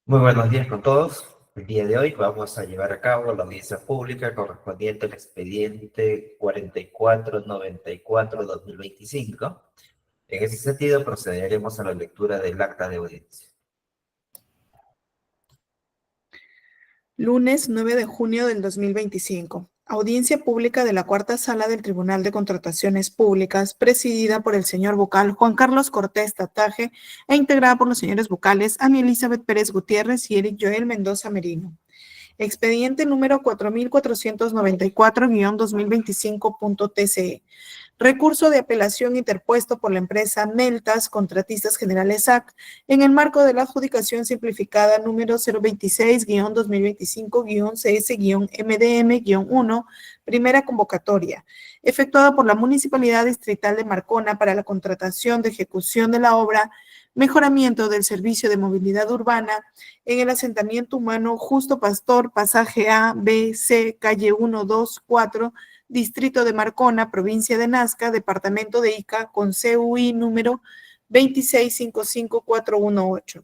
Muy buenos días con todos. El día de hoy vamos a llevar a cabo la audiencia pública correspondiente al expediente 4494-2025. En ese sentido, procederemos a la lectura del acta de audiencia. Lunes 9 de junio del 2025. Audiencia pública de la Cuarta Sala del Tribunal de Contrataciones Públicas, presidida por el señor vocal Juan Carlos Cortés Tataje e integrada por los señores vocales Ana Elizabeth Pérez Gutiérrez y Eric Joel Mendoza Merino. Expediente número 4494-2025.tce. Recurso de apelación interpuesto por la empresa Meltas Contratistas Generales SAC en el marco de la adjudicación simplificada número 026-2025-CS-MDM-1, primera convocatoria, efectuada por la Municipalidad Distrital de Marcona para la contratación de ejecución de la obra mejoramiento del servicio de movilidad urbana en el asentamiento humano Justo Pastor, pasaje A, B, C, calle 1, 2, 4, Distrito de Marcona, provincia de Nazca, departamento de Ica, con CUI número 2655418.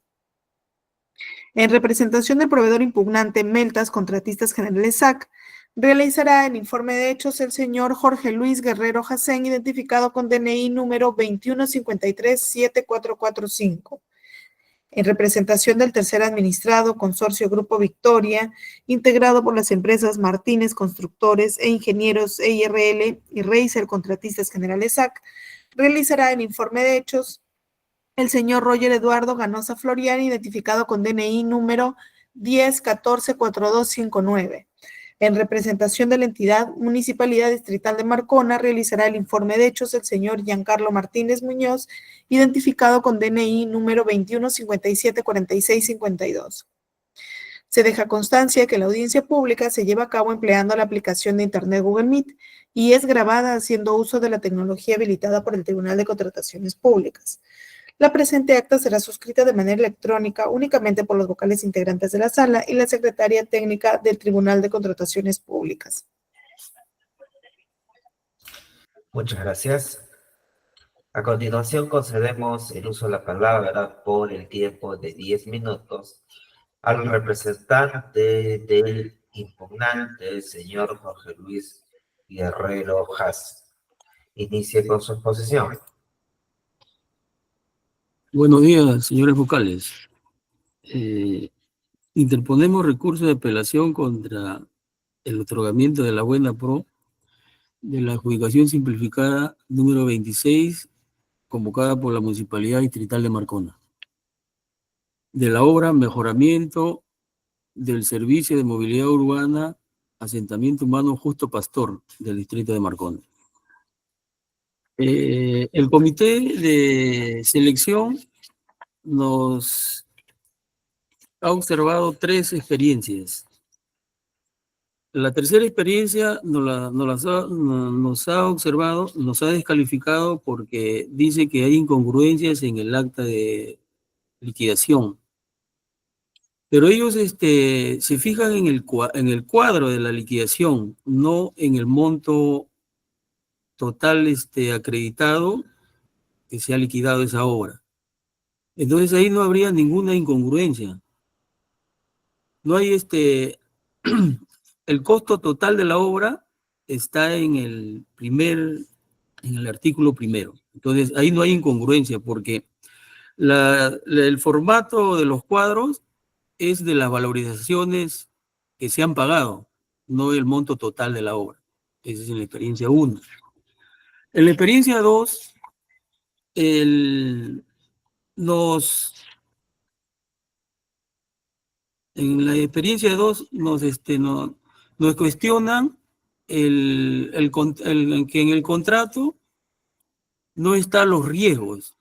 En representación del proveedor impugnante Meltas Contratistas Generales SAC, realizará el informe de hechos el señor Jorge Luis Guerrero Jacén, identificado con DNI número 21537445. En representación del tercer administrado, Consorcio Grupo Victoria, integrado por las empresas Martínez Constructores e Ingenieros EIRL y Reiser Contratistas Generales SAC, realizará el informe de hechos el señor Roger Eduardo Ganosa Florian, identificado con DNI número 10144259. En representación de la entidad Municipalidad Distrital de Marcona, realizará el informe de hechos el señor Giancarlo Martínez Muñoz, identificado con DNI número 21574652. Se deja constancia que la audiencia pública se lleva a cabo empleando la aplicación de Internet Google Meet y es grabada haciendo uso de la tecnología habilitada por el Tribunal de Contrataciones Públicas. La presente acta será suscrita de manera electrónica únicamente por los vocales integrantes de la sala y la secretaria técnica del Tribunal de Contrataciones Públicas. Muchas gracias. A continuación, concedemos el uso de la palabra por el tiempo de 10 minutos al representante del impugnante, el señor Jorge Luis Guerrero Haas. Inicie con su exposición. Buenos días, señores vocales. Interponemos recurso de apelación contra el otorgamiento de la buena pro de la adjudicación simplificada número 26, convocada por la Municipalidad Distrital de Marcona, de la obra mejoramiento del servicio de movilidad urbana asentamiento humano Justo Pastor del Distrito de Marcona. El comité de selección nos ha observado 3 experiencias. La tercera experiencia nos ha observado, nos ha descalificado porque dice que hay incongruencias en el acta de liquidación. Pero ellos se fijan en el cuadro de la liquidación, no en el monto total acreditado que se ha liquidado esa obra. Entonces ahí no habría ninguna incongruencia. No hay el costo total de la obra está en el artículo primero. Entonces ahí no hay incongruencia porque el formato de los cuadros es de las valorizaciones que se han pagado, no el monto total de la obra. Esa es en la experiencia 1. En la experiencia 2, nos cuestionan que en el contrato no están los riesgos,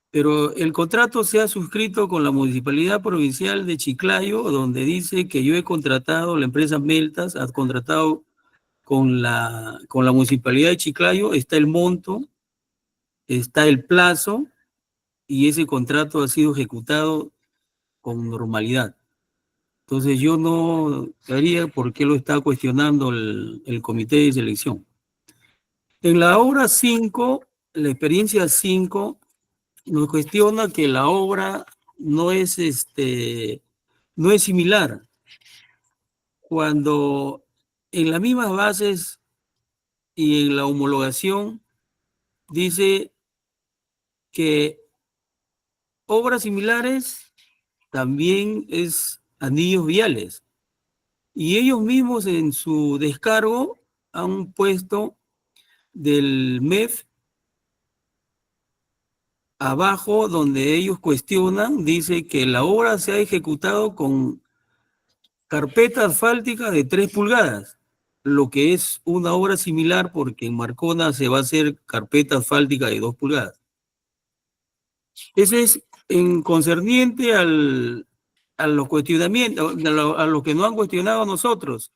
pero el contrato se ha suscrito con la Municipalidad Provincial de Chiclayo, donde dice que yo he contratado, la empresa Meltas ha contratado con la Municipalidad de Chiclayo, está el monto, está el plazo, y ese contrato ha sido ejecutado con normalidad. Entonces yo no sabría por qué lo está cuestionando el comité de selección. En la obra 5, la experiencia 5, nos cuestiona que la obra no es similar. Cuando en las mismas bases y en la homologación dice que obras similares también es anillos viales. Y ellos mismos en su descargo han puesto del MEF abajo, donde ellos cuestionan, dice que la obra se ha ejecutado con carpeta asfáltica de 3 pulgadas, lo que es una obra similar porque en Marcona se va a hacer carpeta asfáltica de 2 pulgadas. Ese es en concerniente a los cuestionamientos, a lo que no han cuestionado a nosotros.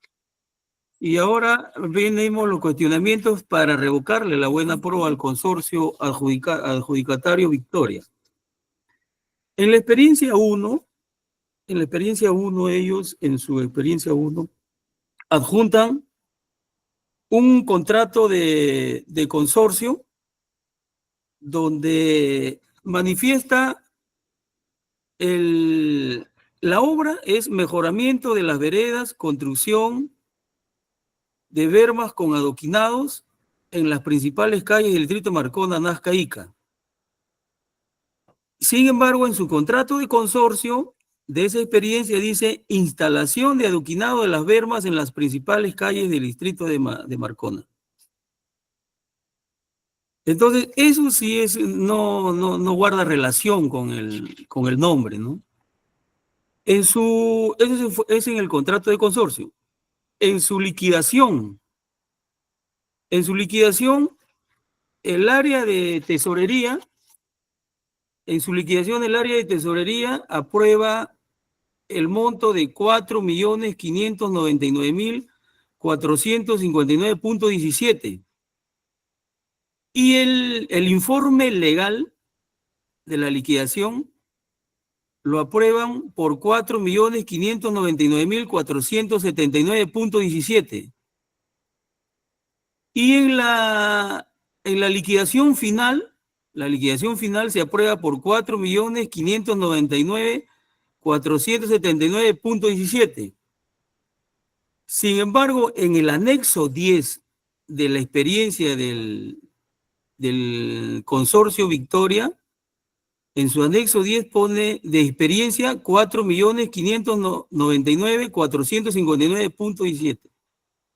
Y ahora venimos los cuestionamientos para revocarle la buena prueba al consorcio adjudicatario Victoria. En la experiencia 1, ellos, en su experiencia 1, adjuntan un contrato de consorcio donde manifiesta la obra es mejoramiento de las veredas, construcción de bermas con adoquinados en las principales calles del distrito Marcona, Nazca, Ica. Sin embargo, en su contrato de consorcio de esa experiencia dice instalación de adoquinado de las bermas en las principales calles del distrito de Marcona. Entonces, eso sí no guarda relación con el nombre, ¿no? Eso es en el contrato de consorcio. En su liquidación, el área de tesorería, aprueba el monto de 4.599.459.17. Y el informe legal de la liquidación lo aprueban por 4.599.479.17. Y en la liquidación final, se aprueba por 4.599.479.17. Sin embargo, en el anexo 10 de la experiencia del consorcio Victoria, en su anexo 10 pone de experiencia 4.599.459.17,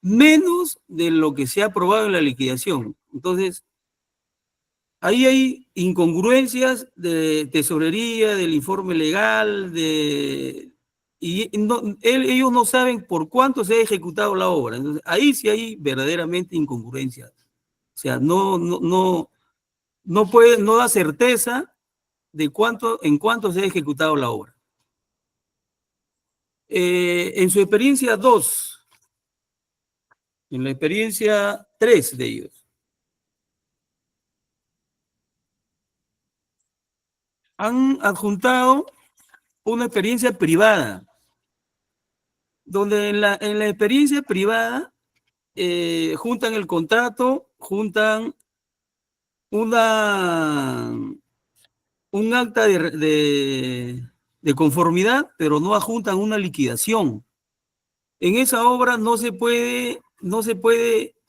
menos de lo que se ha aprobado en la liquidación. Entonces, ahí hay incongruencias de tesorería, del informe legal, ellos no saben por cuánto se ha ejecutado la obra. Entonces, ahí sí hay verdaderamente incongruencias. O sea, no da certeza de en cuánto se ha ejecutado la obra. En su experiencia 2, en la experiencia 3 de ellos, han adjuntado una experiencia privada, donde en la experiencia privada juntan el contrato, juntan un acta de conformidad, pero no adjuntan una liquidación. En esa obra no se puede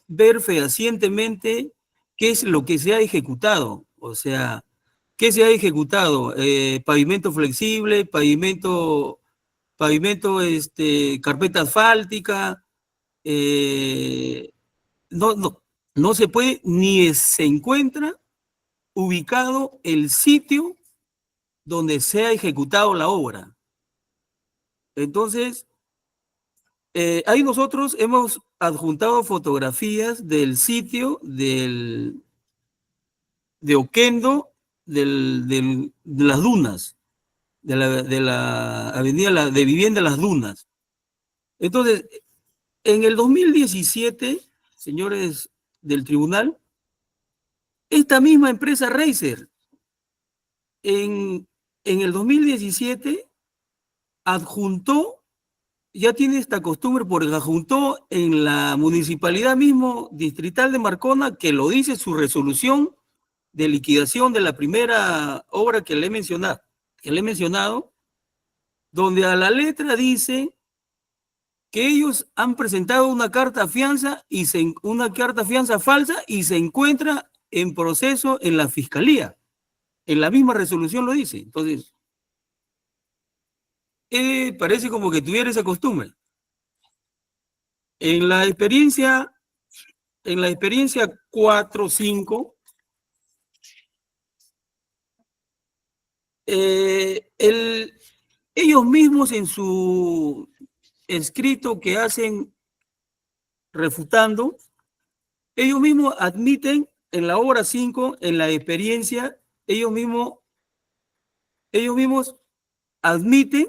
ver fehacientemente qué es lo que se ha ejecutado. O sea, ¿qué se ha ejecutado? Pavimento flexible, pavimento, carpeta asfáltica. No se puede, ni se encuentra ubicado el sitio donde se ha ejecutado la obra. Entonces, ahí nosotros hemos adjuntado fotografías del sitio de Oquendo, de las dunas, de la avenida de Vivienda Las Dunas. Entonces, en el 2017, señores del tribunal, esta misma empresa Racer, en el 2017, adjuntó, ya tiene esta costumbre porque adjuntó en la municipalidad mismo distrital de Marcona, que lo dice su resolución de liquidación de la primera obra que le he mencionado, que le he mencionado, donde a la letra dice que ellos han presentado una carta fianza una carta fianza falsa y se encuentra en proceso en la fiscalía. En la misma resolución lo dice. Entonces, parece como que tuviera esa costumbre. En la experiencia 4-5, ellos mismos en su escrito que hacen refutando, ellos mismos admiten en la obra 5, en la experiencia, ellos mismos admiten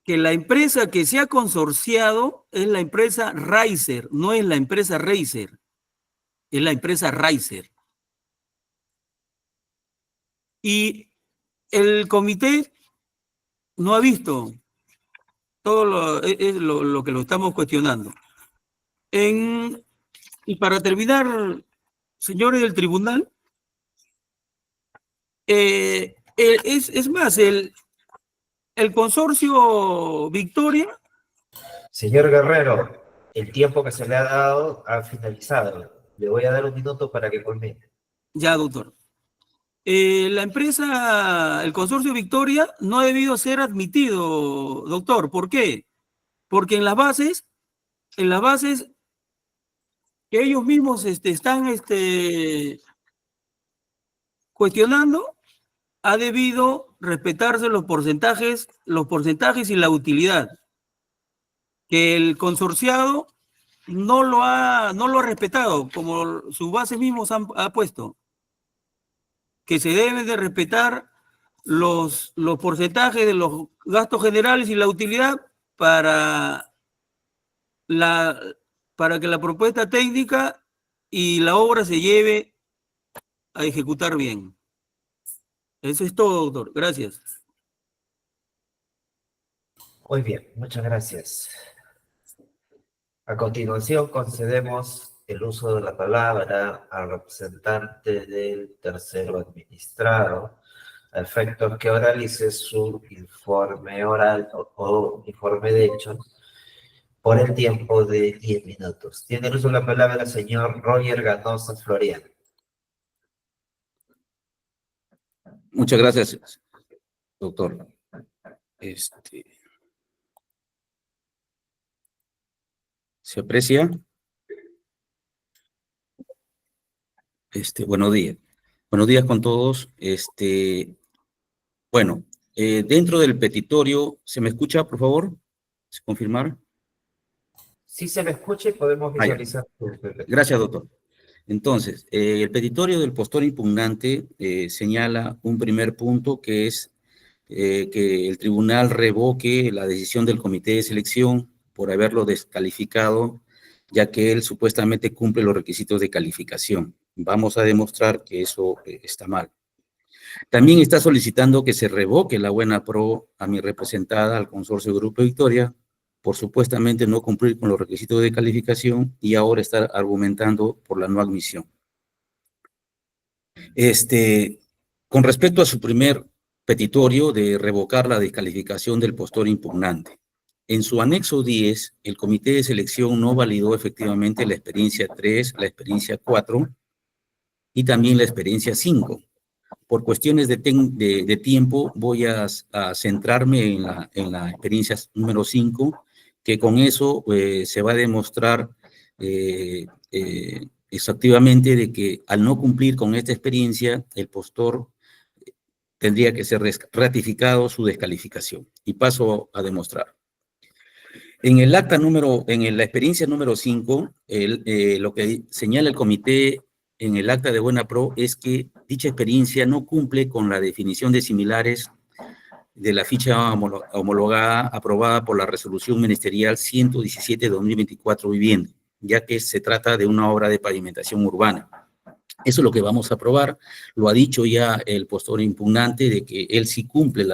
que la empresa que se ha consorciado es la empresa Riser, no es la empresa Reiser, es la empresa Riser. Y el comité no ha visto todo lo que lo estamos cuestionando. Y para terminar, señores del tribunal, es más, el consorcio Victoria. Señor Guerrero, el tiempo que se le ha dado ha finalizado. Le voy a dar un minuto para que culmine. Ya, doctor. La empresa, el consorcio Victoria, no ha debido ser admitido, doctor. ¿Por qué? Porque en las bases que ellos mismos están cuestionando, ha debido respetarse los porcentajes y la utilidad, que el consorciado no lo ha respetado, como sus bases mismos ha puesto, que se deben de respetar los porcentajes de los gastos generales y la utilidad para que la propuesta técnica y la obra se lleve a ejecutar bien. Eso es todo, doctor. Gracias. Muy bien, muchas gracias. A continuación, concedemos el uso de la palabra al representante del tercero administrado, a efectos que oralice su informe oral o informe de hechos por el tiempo de 10 minutos. Tiene el uso de la palabra el señor Roger Ganosa Florian. Muchas gracias, doctor. ¿Se aprecia? Buenos días. Buenos días con todos. Bueno, dentro del petitorio, ¿se me escucha, por favor? ¿Confirmar? Si se me escucha, podemos visualizar. Gracias, doctor. Entonces, el petitorio del postor impugnante señala un primer punto que es que el tribunal revoque la decisión del comité de selección por haberlo descalificado, ya que él supuestamente cumple los requisitos de calificación. Vamos a demostrar que eso está mal. También está solicitando que se revoque la buena pro a mi representada al consorcio Grupo Victoria por supuestamente no cumplir con los requisitos de calificación y ahora estar argumentando por la no admisión. Con respecto a su primer petitorio de revocar la descalificación del postor impugnante, en su anexo 10, el comité de selección no validó efectivamente la experiencia 3, la experiencia 4 y también la experiencia 5. Por cuestiones de tiempo voy a centrarme en la experiencia número 5, que con eso se va a demostrar efectivamente de que al no cumplir con esta experiencia, el postor tendría que ser ratificado su descalificación. Y paso a demostrar. En la experiencia número 5, lo que señala el comité en el acta de buena pro es que dicha experiencia no cumple con la definición de similares de la ficha homologada aprobada por la resolución ministerial 117/2024 vivienda, ya que se trata de una obra de pavimentación urbana. Eso es lo que vamos a aprobar. Lo ha dicho ya el postor impugnante de que él sí cumple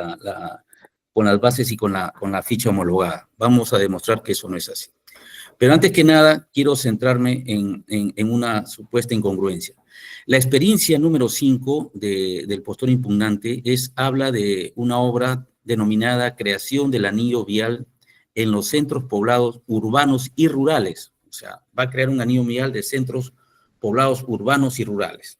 con las bases y con la ficha homologada. Vamos a demostrar que eso no es así. Pero antes que nada, quiero centrarme en una supuesta incongruencia. La experiencia número 5 del postor impugnante habla de una obra denominada creación del anillo vial en los centros poblados urbanos y rurales. O sea, va a crear un anillo vial de centros poblados urbanos y rurales.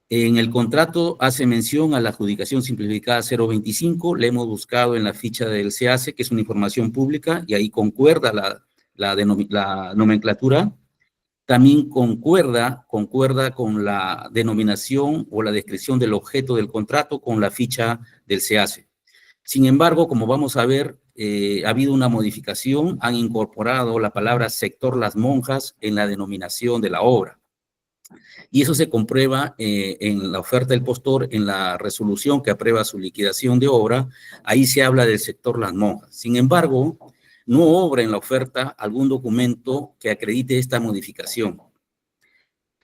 En el contrato hace mención a la adjudicación simplificada 025, le hemos buscado en la ficha del SEACE, que es una información pública, y ahí concuerda la nomenclatura. También concuerda con la denominación o la descripción del objeto del contrato con la ficha del SEACE. Sin embargo, como vamos a ver, ha habido una modificación, han incorporado la palabra sector Las Monjas en la denominación de la obra. Y eso se comprueba en la oferta del postor, en la resolución que aprueba su liquidación de obra, ahí se habla del sector Las Monjas. Sin embargo, no obra en la oferta algún documento que acredite esta modificación.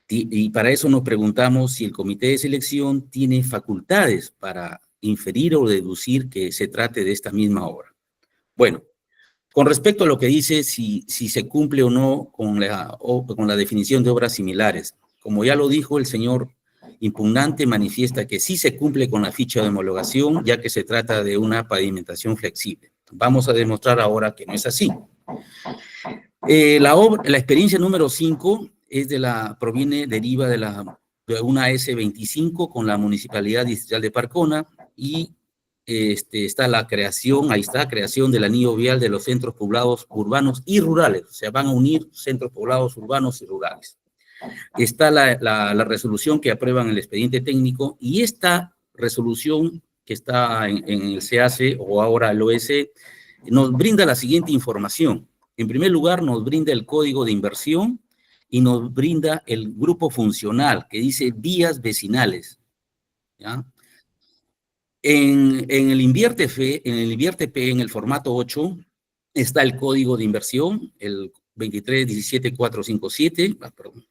Y para eso nos preguntamos si el comité de selección tiene facultades para inferir o deducir que se trate de esta misma obra. Bueno, con respecto a lo que dice si se cumple o no con la definición de obras similares, como ya lo dijo el señor impugnante, manifiesta que sí se cumple con la ficha de homologación, ya que se trata de una pavimentación flexible. Vamos a demostrar ahora que no es así. La experiencia número 5 deriva de una S25 con la Municipalidad Distrital de Parcona y está la creación, ahí está, creación del anillo vial de los centros poblados urbanos y rurales. O sea, van a unir centros poblados urbanos y rurales. Está la resolución que aprueban el expediente técnico y esta resolución que está en el SEACE o ahora el OS nos brinda la siguiente información. En primer lugar, nos brinda el código de inversión y nos brinda el grupo funcional que dice vías vecinales, ¿ya? En el InvierteP, en el formato 8, está el código de inversión, el 2317457, perdón.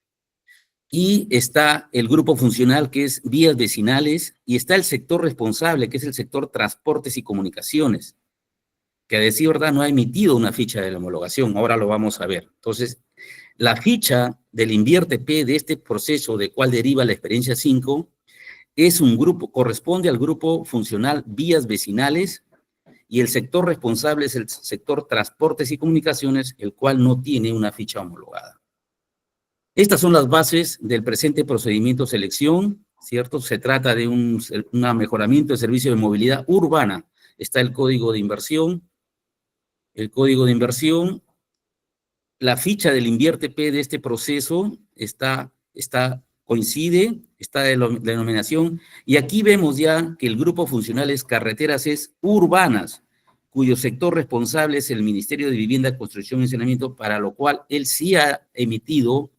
Y está el grupo funcional, que es vías vecinales, y está el sector responsable, que es el sector transportes y comunicaciones, que a decir verdad no ha emitido una ficha de la homologación, ahora lo vamos a ver. Entonces, la ficha del InvierteP de este proceso de cual deriva la experiencia 5, es un grupo, corresponde al grupo funcional vías vecinales, y el sector responsable es el sector transportes y comunicaciones, el cual no tiene una ficha homologada. Estas son las bases del presente procedimiento de selección, ¿cierto? Se trata de un mejoramiento de servicio de movilidad urbana. Está el código de inversión, la ficha del InvierteP de este proceso coincide, está de la denominación, y aquí vemos ya que el grupo funcional es carreteras urbanas, cuyo sector responsable es el Ministerio de Vivienda, Construcción y Saneamiento, para lo cual él sí ha emitido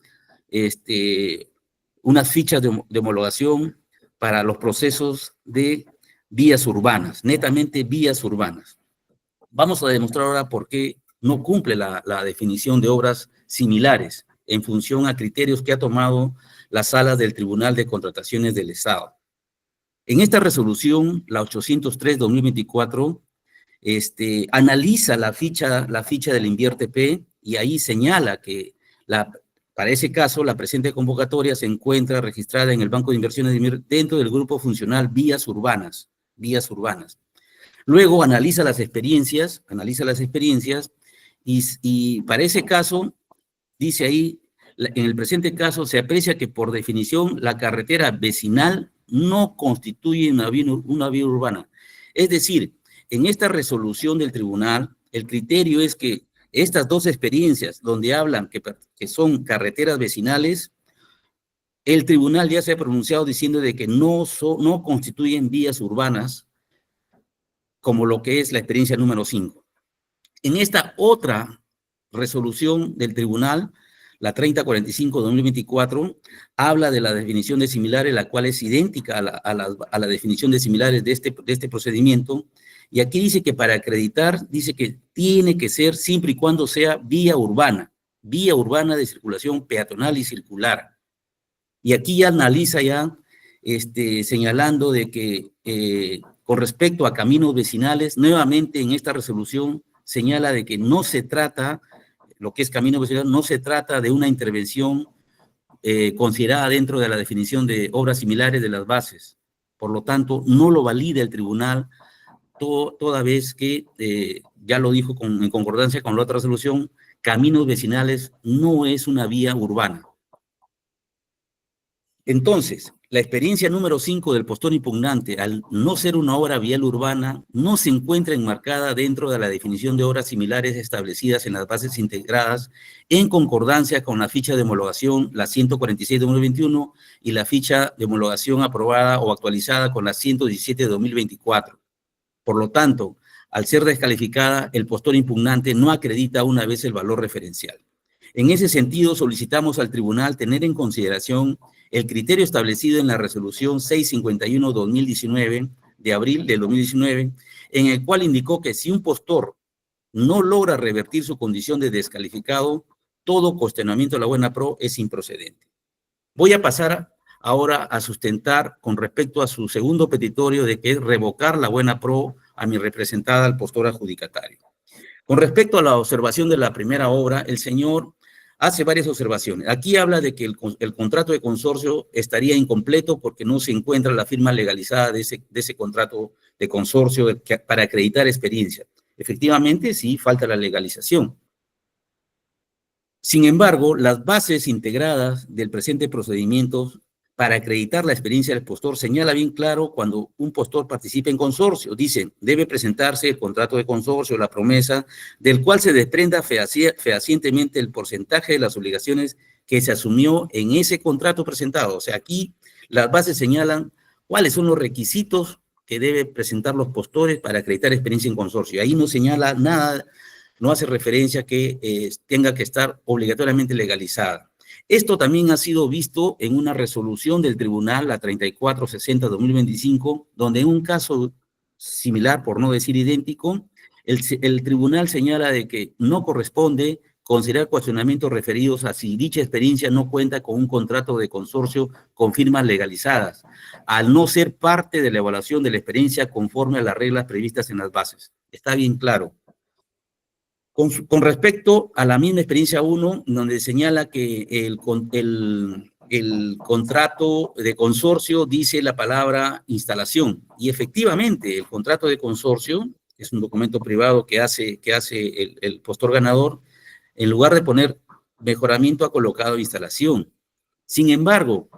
unas fichas de homologación para los procesos de vías urbanas, netamente vías urbanas. Vamos a demostrar ahora por qué no cumple la definición de obras similares en función a criterios que ha tomado las salas del Tribunal de Contrataciones del Estado. En esta resolución, la 803-2024, analiza la ficha del InvierteP y ahí señala que para ese caso, la presente convocatoria se encuentra registrada en el Banco de Inversiones dentro del grupo funcional vías urbanas. Luego analiza las experiencias y para ese caso, dice ahí, en el presente caso se aprecia que por definición la carretera vecinal no constituye una vía urbana. Es decir, en esta resolución del tribunal, el criterio es que estas dos experiencias donde hablan que son carreteras vecinales, el tribunal ya se ha pronunciado diciendo de que no constituyen vías urbanas, como lo que es la experiencia número 5. En esta otra resolución del tribunal, la 3045-2024, habla de la definición de similares, la cual es idéntica a la definición de similares de este procedimiento, y aquí dice que para acreditar, dice que tiene que ser siempre y cuando sea vía urbana de circulación peatonal y circular. Y aquí ya analiza señalando de que con respecto a caminos vecinales, nuevamente en esta resolución señala de que no se trata, lo que es camino vecinal, no se trata de una intervención considerada dentro de la definición de obras similares de las bases. Por lo tanto, no lo valida el tribunal toda vez que, ya lo dijo en concordancia con la otra resolución, caminos vecinales no es una vía urbana. Entonces, la experiencia número 5 del postor impugnante, al no ser una obra vial urbana, no se encuentra enmarcada dentro de la definición de obras similares establecidas en las bases integradas en concordancia con la ficha de homologación, la 146 de 2021, y la ficha de homologación aprobada o actualizada con la 117 de 2024. Por lo tanto, al ser descalificada, el postor impugnante no acredita una vez el valor referencial. En ese sentido, solicitamos al tribunal tener en consideración el criterio establecido en la resolución 651-2019 de abril del 2019, en el cual indicó que si un postor no logra revertir su condición de descalificado, todo cuestionamiento de la buena pro es improcedente. Voy a pasar ahora a sustentar con respecto a su segundo petitorio de que es revocar la buena pro a mi representada al postor adjudicatario. Con respecto a la observación de la primera obra, el señor hace varias observaciones. Aquí habla de que el contrato de consorcio estaría incompleto porque no se encuentra la firma legalizada de ese contrato de consorcio para acreditar experiencia. Efectivamente, sí, falta la legalización. Sin embargo, las bases integradas del presente procedimiento para acreditar la experiencia del postor señala bien claro cuando un postor participa en consorcio. Dicen, debe presentarse el contrato de consorcio, la promesa, del cual se desprenda fehacientemente el porcentaje de las obligaciones que se asumió en ese contrato presentado. O sea, aquí las bases señalan cuáles son los requisitos que deben presentar los postores para acreditar experiencia en consorcio. Ahí no señala nada, no hace referencia a que tenga que estar obligatoriamente legalizada. Esto también ha sido visto en una resolución del tribunal, la 3460-2025, donde en un caso similar, por no decir idéntico, el tribunal señala de que no corresponde considerar cuestionamientos referidos a si dicha experiencia no cuenta con un contrato de consorcio con firmas legalizadas, al no ser parte de la evaluación de la experiencia conforme a las reglas previstas en las bases. Está bien claro. Con respecto a la misma experiencia 1, donde señala que el contrato de consorcio dice la palabra instalación, y efectivamente el contrato de consorcio es un documento privado que hace el postor ganador, en lugar de poner mejoramiento ha colocado instalación. Sin embargo,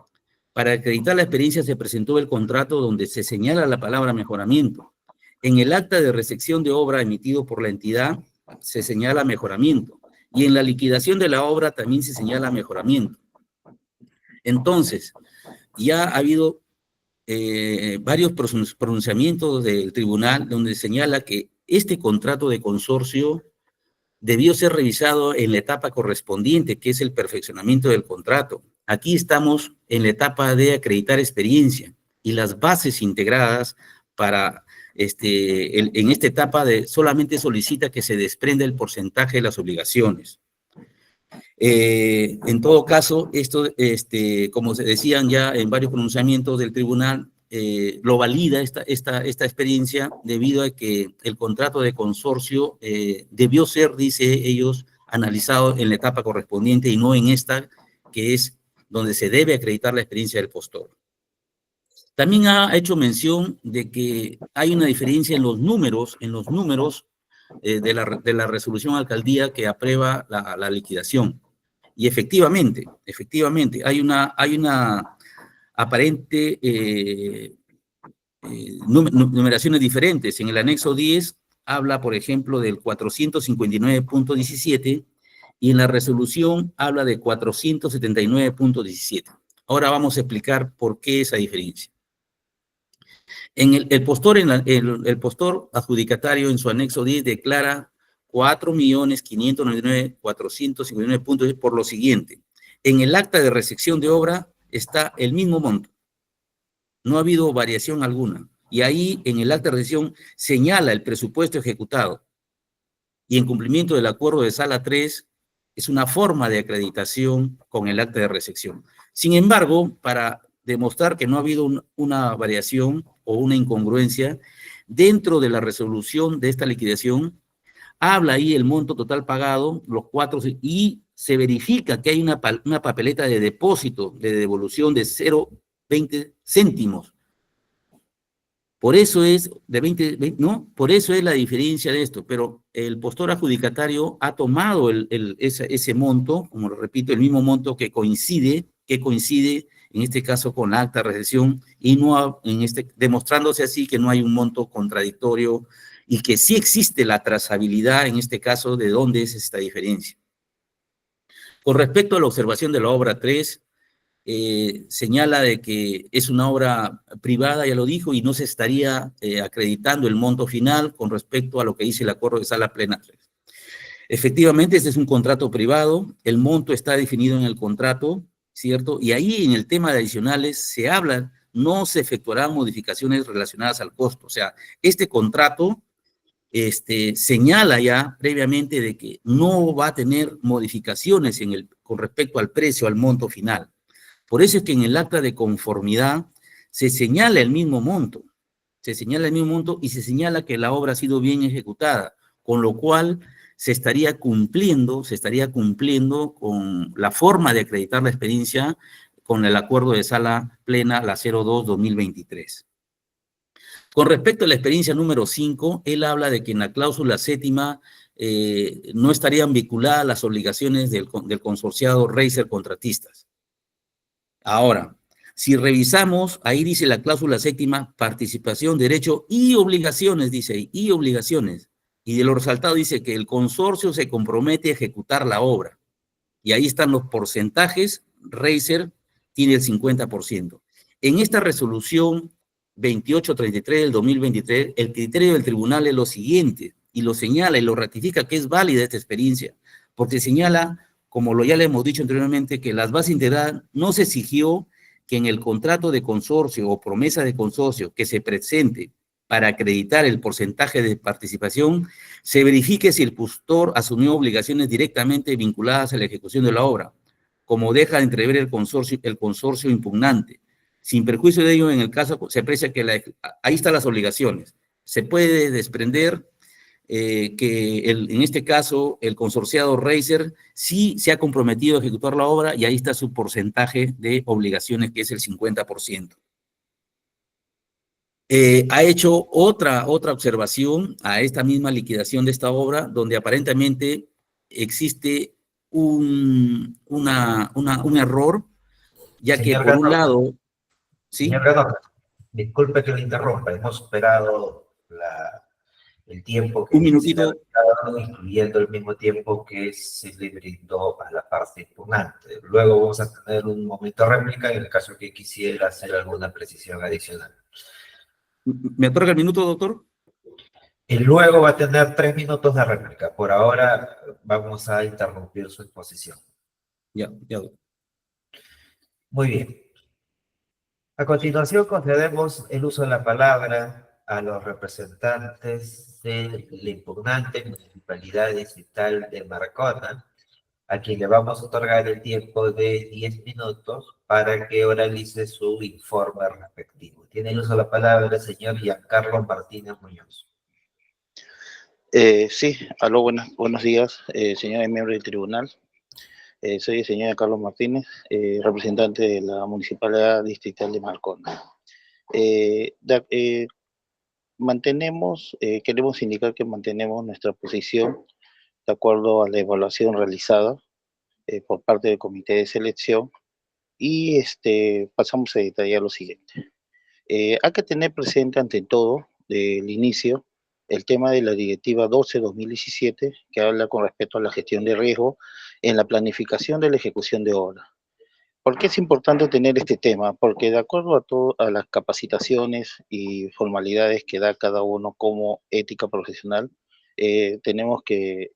para acreditar la experiencia se presentó el contrato donde se señala la palabra mejoramiento. En el acta de recepción de obra emitido por la entidad se señala mejoramiento, y en la liquidación de la obra también se señala mejoramiento. Entonces, ya ha habido varios pronunciamientos del tribunal donde señala que este contrato de consorcio debió ser revisado en la etapa correspondiente, que es el perfeccionamiento del contrato. Aquí estamos en la etapa de acreditar experiencia, y las bases integradas para en esta etapa solamente solicita que se desprenda el porcentaje de las obligaciones. En todo caso, esto, como se decían ya en varios pronunciamientos del tribunal, lo valida esta experiencia debido a que el contrato de consorcio debió ser, dice ellos, analizado en la etapa correspondiente y no en esta, que es donde se debe acreditar la experiencia del postor. También ha hecho mención de que hay una diferencia en los números de la resolución alcaldía que aprueba la liquidación. Y efectivamente, hay una aparente numeraciones diferentes. En el anexo 10 habla, por ejemplo, del 459.17 y en la resolución habla de 479.17. Ahora vamos a explicar por qué esa diferencia. En el postor adjudicatario en su anexo 10 declara 4.599.459 puntos por lo siguiente. En el acta de recepción de obra está el mismo monto. No ha habido variación alguna. Y ahí en el acta de recepción señala el presupuesto ejecutado. Y en cumplimiento del acuerdo de sala 3 es una forma de acreditación con el acta de recepción. Sin embargo, para demostrar que no ha habido una variación o una incongruencia, dentro de la resolución de esta liquidación, habla ahí el monto total pagado, los 4, y se verifica que hay una papeleta de depósito de devolución de 0,20 céntimos. Por eso es de 20, ¿no? Por eso es la diferencia de esto, pero el postor adjudicatario ha tomado ese monto, como lo repito, el mismo monto que coincide en este caso con la acta de recepción, y no demostrándose así que no hay un monto contradictorio y que sí existe la trazabilidad en este caso de dónde es esta diferencia. Con respecto a la observación de la obra 3, señala de que es una obra privada, ya lo dijo, y no se estaría acreditando el monto final con respecto a lo que dice el acuerdo de sala plena 3. Efectivamente, este es un contrato privado, el monto está definido en el contrato, ¿cierto? Y ahí en el tema de adicionales se habla, no se efectuarán modificaciones relacionadas al costo. O sea, este contrato señala ya previamente de que no va a tener modificaciones con respecto al precio, al monto final. Por eso es que en el acta de conformidad se señala el mismo monto, y se señala que la obra ha sido bien ejecutada, con lo cual se estaría cumpliendo con la forma de acreditar la experiencia con el acuerdo de sala plena, la 02-2023. Con respecto a la experiencia número 5, él habla de que en la cláusula séptima no estarían vinculadas las obligaciones del consorciado Reiser Contratistas. Ahora, si revisamos, ahí dice la cláusula séptima, participación, derecho y obligaciones, dice ahí, y obligaciones. Y de lo resaltado dice que el consorcio se compromete a ejecutar la obra. Y ahí están los porcentajes, Reiser tiene el 50%. En esta resolución 2833 del 2023, el criterio del tribunal es lo siguiente, y lo señala y lo ratifica que es válida esta experiencia, porque señala, como ya le hemos dicho anteriormente, que las bases integradas no se exigió que en el contrato de consorcio o promesa de consorcio que se presente para acreditar el porcentaje de participación, se verifique si el postor asumió obligaciones directamente vinculadas a la ejecución de la obra, como deja de entrever el consorcio impugnante. Sin perjuicio de ello, en el caso se aprecia que ahí están las obligaciones. Se puede desprender que en este caso el consorciado Reiser sí se ha comprometido a ejecutar la obra y ahí está su porcentaje de obligaciones, que es el 50%. Ha hecho otra observación a esta misma liquidación de esta obra, donde aparentemente existe un error, ya que Señor por un Ganosa, lado, ¿sí? señor Ganosa, disculpe que lo interrumpa, hemos superado el tiempo que Un se le ha minutito. dado, incluyendo el mismo tiempo que se le brindó a la parte impugnante. Luego vamos a tener un momento de réplica en el caso que quisiera hacer alguna precisión adicional. ¿Me otorga el minuto, doctor? Y luego va a tener 3 minutos de réplica. Por ahora vamos a interrumpir su exposición. Ya. Muy bien. A continuación concedemos el uso de la palabra a los representantes de la impugnante Municipalidad Distrital de Marcona, a quien le vamos a otorgar el tiempo de 10 minutos para que oralice su informe respectivo. Tiene el uso de la palabra el señor Giancarlo Martínez Muñoz. Sí, aló, buenos días, señores miembros del tribunal. Soy el señor Carlos Martínez, representante de la Municipalidad Distrital de Marcona. Queremos indicar que mantenemos nuestra posición de acuerdo a la evaluación realizada por parte del Comité de Selección y pasamos a detallar lo siguiente. Hay que tener presente ante todo, del inicio, el tema de la Directiva 12-2017, que habla con respecto a la gestión de riesgo en la planificación de la ejecución de obra. ¿Por qué es importante tener este tema? Porque de acuerdo a las capacitaciones y formalidades que da cada uno como ética profesional, tenemos que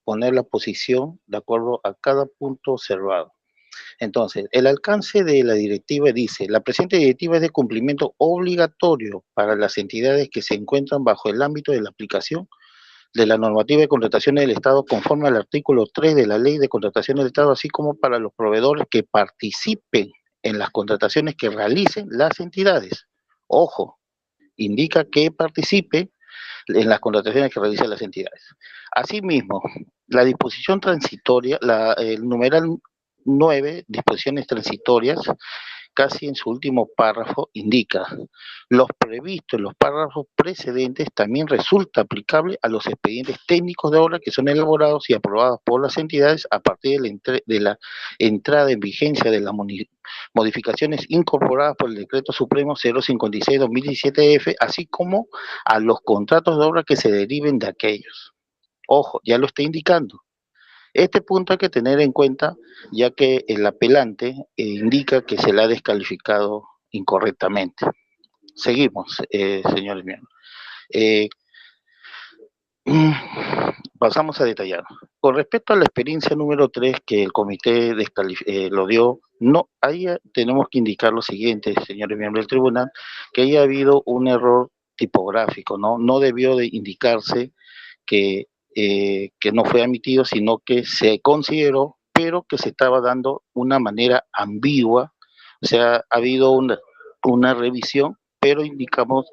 poner la posición de acuerdo a cada punto observado. Entonces, el alcance de la directiva dice, la presente directiva es de cumplimiento obligatorio para las entidades que se encuentran bajo el ámbito de la aplicación de la normativa de contrataciones del Estado conforme al artículo 3 de la Ley de Contrataciones del Estado, así como para los proveedores que participen en las contrataciones que realicen las entidades. Ojo, indica que participe en las contrataciones que realizan las entidades. Asimismo, la disposición transitoria, el numeral 9, disposiciones transitorias, casi en su último párrafo, indica: los previstos en los párrafos precedentes también resulta aplicable a los expedientes técnicos de obra que son elaborados y aprobados por las entidades a partir de la entrada en vigencia de las modificaciones incorporadas por el Decreto Supremo 056/2017-F, así como a los contratos de obra que se deriven de aquellos. Ojo, ya lo está indicando. Este punto hay que tener en cuenta, ya que el apelante indica que se le ha descalificado incorrectamente. Seguimos, señores miembros. Pasamos a detallar. Con respecto a la experiencia número 3 que el comité lo dio, no, ahí tenemos que indicar lo siguiente, señores miembros del tribunal, que haya habido un error tipográfico, ¿no? No debió de indicarse que no fue admitido, sino que se consideró, pero que se estaba dando una manera ambigua. O sea, ha habido una revisión, pero indicamos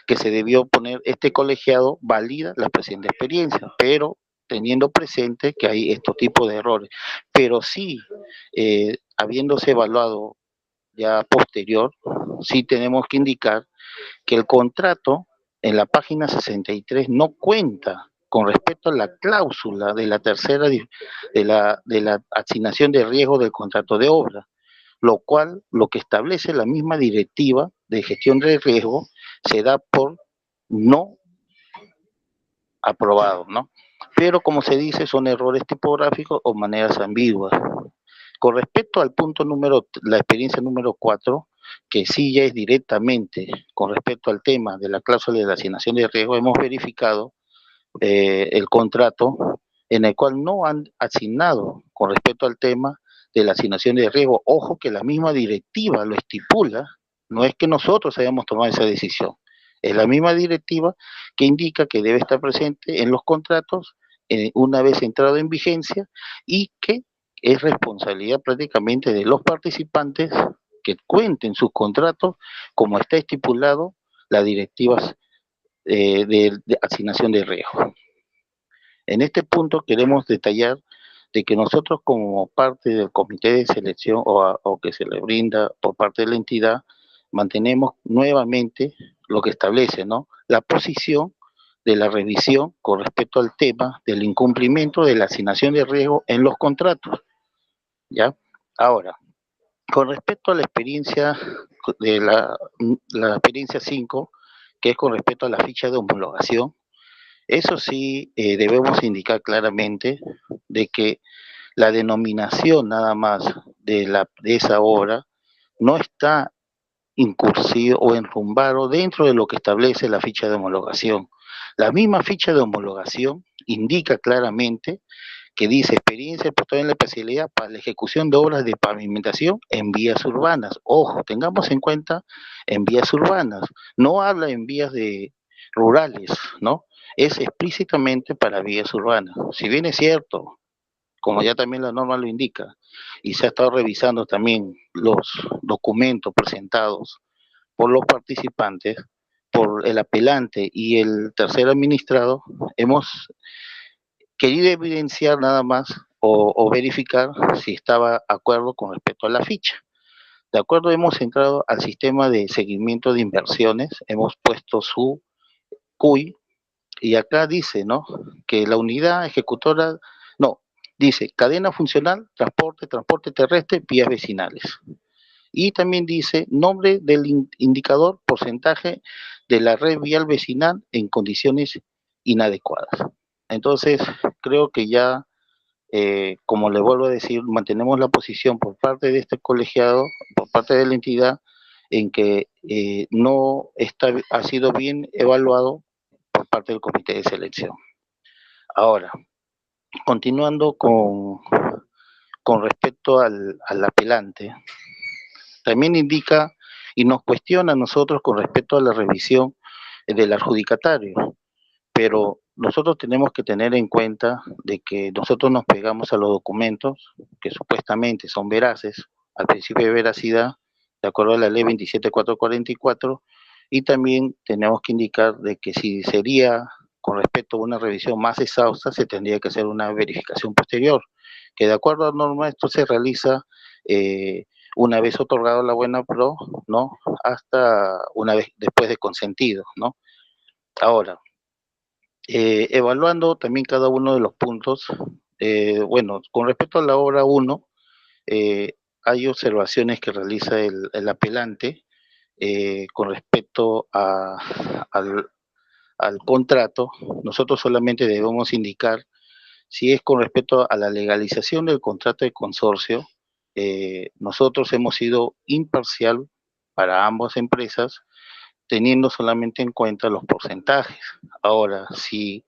que se debió poner este colegiado valida la presente experiencia, pero teniendo presente que hay estos tipos de errores. Pero sí, habiéndose evaluado ya posterior, sí tenemos que indicar que el contrato en la página 63 no cuenta con respecto a la cláusula de la tercera de la asignación de riesgo del contrato de obra, lo cual lo que establece la misma directiva de gestión de riesgo se da por no aprobado, ¿no? Pero como se dice, son errores tipográficos o maneras ambiguas. Con respecto al punto la experiencia número 4, que sí ya es directamente con respecto al tema de la cláusula de la asignación de riesgo, hemos verificado el contrato en el cual no han asignado con respecto al tema de la asignación de riesgo. Ojo que la misma directiva lo estipula, no es que nosotros hayamos tomado esa decisión, es la misma directiva que indica que debe estar presente en los contratos una vez entrado en vigencia, y que es responsabilidad prácticamente de los participantes que cuenten sus contratos como está estipulado las directivas de asignación de riesgo. En este punto queremos detallar de que nosotros, como parte del comité de selección o que se le brinda por parte de la entidad, mantenemos nuevamente lo que establece, ¿no?, la posición de la revisión con respecto al tema del incumplimiento de la asignación de riesgo en los contratos, ¿ya? Ahora, con respecto a la experiencia de la experiencia 5, que es con respecto a la ficha de homologación, eso sí, debemos indicar claramente de que la denominación nada más de esa obra no está incursivo o enrumbado dentro de lo que establece la ficha de homologación. La misma ficha de homologación indica claramente que dice: experiencia del postor en la especialidad para la ejecución de obras de pavimentación en vías urbanas. Ojo, tengamos en cuenta en vías urbanas, no habla en vías rurales, ¿no? Es explícitamente para vías urbanas. Si bien es cierto, como ya también la norma lo indica, y se ha estado revisando también los documentos presentados por los participantes, por el apelante y el tercer administrado, hemos querido evidenciar nada más o verificar si estaba de acuerdo con respecto a la ficha. De acuerdo, hemos entrado al sistema de seguimiento de inversiones, hemos puesto su CUI, y acá dice, ¿no?, que la unidad ejecutora, no, dice cadena funcional, transporte terrestre, vías vecinales. Y también dice nombre del indicador, porcentaje de la red vial vecinal en condiciones inadecuadas. Entonces, creo que ya, como le vuelvo a decir, mantenemos la posición por parte de este colegiado, por parte de la entidad, en que no ha sido bien evaluado por parte del comité de selección. Ahora, continuando con respecto al apelante, también indica y nos cuestiona a nosotros con respecto a la revisión del adjudicatario, pero nosotros tenemos que tener en cuenta de que nosotros nos pegamos a los documentos que supuestamente son veraces, al principio de veracidad, de acuerdo a la ley 27444, y también tenemos que indicar de que si sería con respecto a una revisión más exhausta, se tendría que hacer una verificación posterior, que de acuerdo a norma esto se realiza una vez otorgado la buena pro, ¿no? Hasta una vez después de consentido, ¿no? Ahora, evaluando también cada uno de los puntos, bueno, con respecto a la obra 1, hay observaciones que realiza el apelante con respecto al contrato. Nosotros solamente debemos indicar si es con respecto a la legalización del contrato de consorcio. Nosotros hemos sido imparcial para ambas empresas, teniendo solamente en cuenta los porcentajes. Ahora, si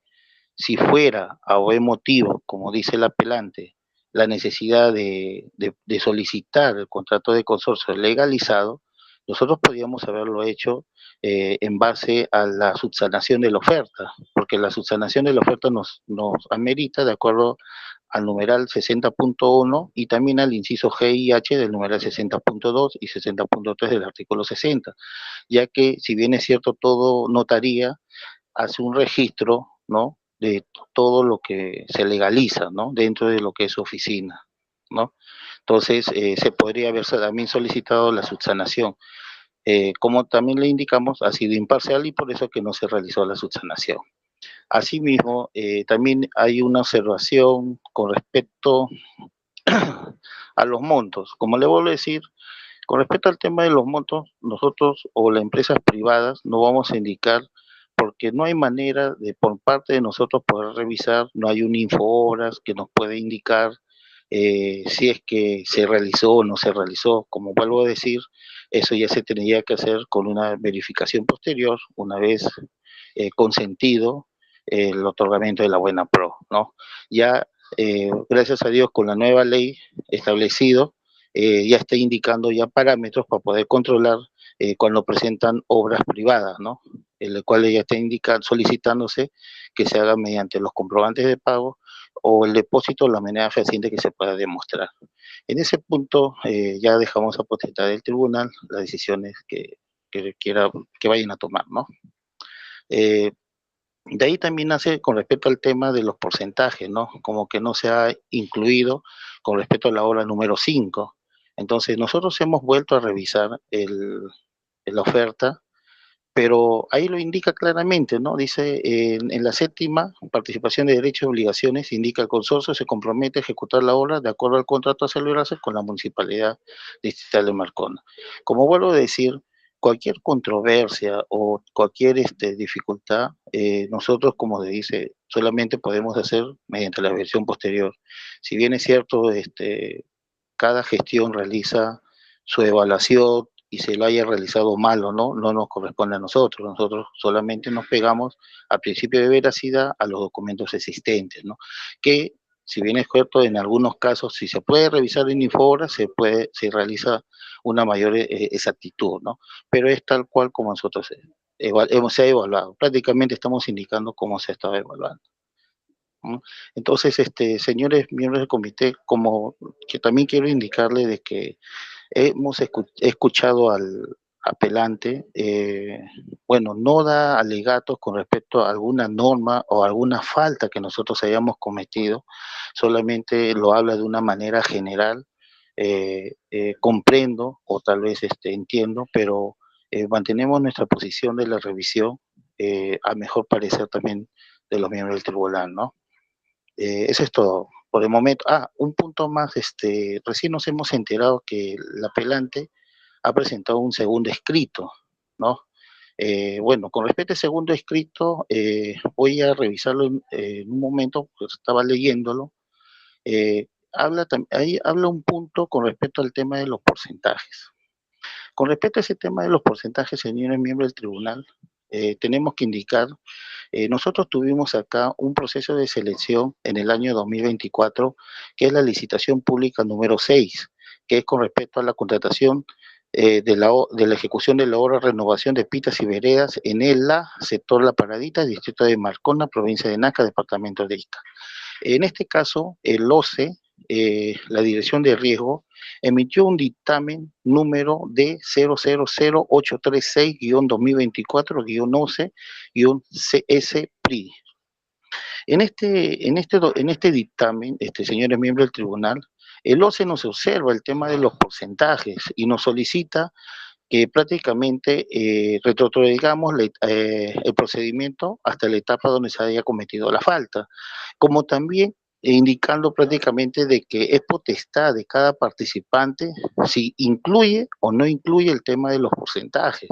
fuera a buen motivo, como dice el apelante, la necesidad de solicitar el contrato de consorcio legalizado, nosotros podríamos haberlo hecho en base a la subsanación de la oferta, porque la subsanación de la oferta nos amerita de acuerdo al numeral 60.1 y también al inciso G y H del numeral 60.2 y 60.3 del artículo 60, ya que si bien es cierto todo notaría hace un registro, ¿no?, de todo lo que se legaliza, ¿no?, dentro de lo que es su oficina, ¿no? Entonces, se podría haber también solicitado la subsanación. Como también le indicamos, ha sido imparcial y por eso que no se realizó la subsanación. Asimismo, también hay una observación con respecto a los montos. Como le vuelvo a decir, con respecto al tema de los montos, nosotros o las empresas privadas no vamos a indicar porque no hay manera de por parte de nosotros poder revisar, no hay un infohoras que nos pueda indicar si es que se realizó o no se realizó. Como vuelvo a decir, eso ya se tendría que hacer con una verificación posterior, una vez consentido el otorgamiento de la buena pro, ¿no? Ya, gracias a Dios, con la nueva ley establecido, ya está indicando ya parámetros para poder controlar cuando presentan obras privadas, ¿no? En el cual ya está solicitándose que se haga mediante los comprobantes de pago o el depósito de la manera fehaciente que se pueda demostrar. En ese punto ya dejamos a potestad del tribunal las decisiones que vayan a tomar, ¿no? De ahí también nace con respecto al tema de los porcentajes, ¿no? Como que no se ha incluido con respecto a la obra número 5. Entonces, nosotros hemos vuelto a revisar la oferta, pero ahí lo indica claramente, ¿no? Dice, en la séptima, participación de derechos y obligaciones, indica el consorcio se compromete a ejecutar la obra de acuerdo al contrato a celebrarse con la Municipalidad Distrital de Marcona. Como vuelvo a decir, cualquier controversia o cualquier dificultad, nosotros, como se dice, solamente podemos hacer mediante la versión posterior. Si bien es cierto, cada gestión realiza su evaluación y se lo haya realizado mal o no, no nos corresponde a nosotros. Nosotros solamente nos pegamos al principio de veracidad a los documentos existentes, ¿no? Que, si bien es cierto, en algunos casos, si se puede revisar en Infobra, se realiza una mayor exactitud, ¿no? Pero es tal cual como nosotros se ha evaluado. Prácticamente estamos indicando cómo se estaba evaluando, ¿no? Entonces, señores miembros del comité, como que también quiero indicarle de que hemos escuchado al apelante, bueno, no da alegatos con respecto a alguna norma o alguna falta que nosotros hayamos cometido, solamente lo habla de una manera general, comprendo o tal vez entiendo, pero mantenemos nuestra posición de la revisión a mejor parecer también de los miembros del tribunal, ¿no? Eso es todo. Por el momento, un punto más, recién nos hemos enterado que el apelante ha presentado un segundo escrito, ¿no? Bueno, con respecto al segundo escrito, voy a revisarlo en un momento, pues estaba leyéndolo. Ahí habla un punto con respecto al tema de los porcentajes. Con respecto a ese tema de los porcentajes, señores miembros del tribunal, tenemos que indicar, nosotros tuvimos acá un proceso de selección en el año 2024, que es la licitación pública número 6, que es con respecto a la contratación de la ejecución de la obra de renovación de pitas y veredas en el sector La Paradita, distrito de Marcona, provincia de Naca, departamento de Ica. En este caso, el OCE, la Dirección de Riesgo, emitió un dictamen número de 000836-2024-11-CSPRI, En este dictamen, señores miembros del tribunal, el OCE nos observa el tema de los porcentajes y nos solicita que prácticamente retrotraigamos el procedimiento hasta la etapa donde se haya cometido la falta, como también indicando prácticamente de que es potestad de cada participante si incluye o no incluye el tema de los porcentajes,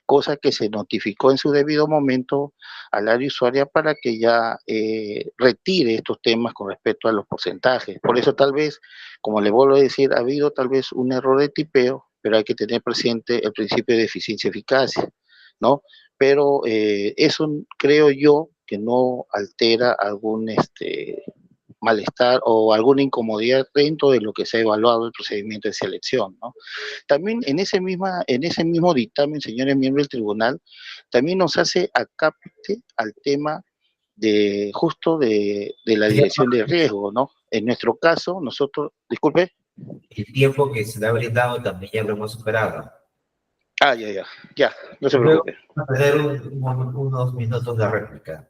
cosa que se notificó en su debido momento al área usuaria para que ya retire estos temas con respecto a los porcentajes. Por eso tal vez, como le vuelvo a decir, ha habido tal vez un error de tipeo, pero hay que tener presente el principio de eficiencia-eficacia, ¿no? Pero eso creo yo que no altera algún malestar o alguna incomodidad dentro de lo que se ha evaluado el procedimiento de selección, ¿no? También en ese mismo dictamen, señores miembros del tribunal, también nos hace acápite al tema de justo de la dirección de riesgo, ¿no? En nuestro caso, nosotros, disculpe. El tiempo que se le ha brindado también ya lo hemos superado. Ya, no se Luego preocupe. vamos a tener unos minutos de réplica. En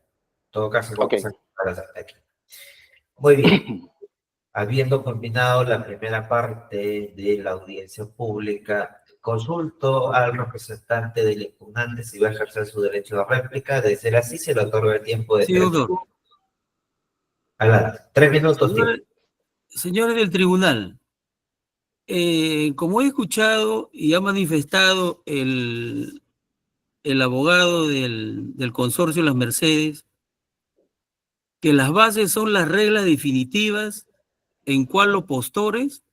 todo caso, vamos a quedar hasta aquí. Muy bien. Habiendo culminado la primera parte de la audiencia pública, consulto al representante del impugnante si va a ejercer su derecho de réplica. De ser así, se le otorga el tiempo de Sí, doctor. Adelante, 3 minutos. Señores del tribunal, como he escuchado y ha manifestado el abogado del consorcio Las Mercedes, que las bases son las reglas definitivas en cual los postores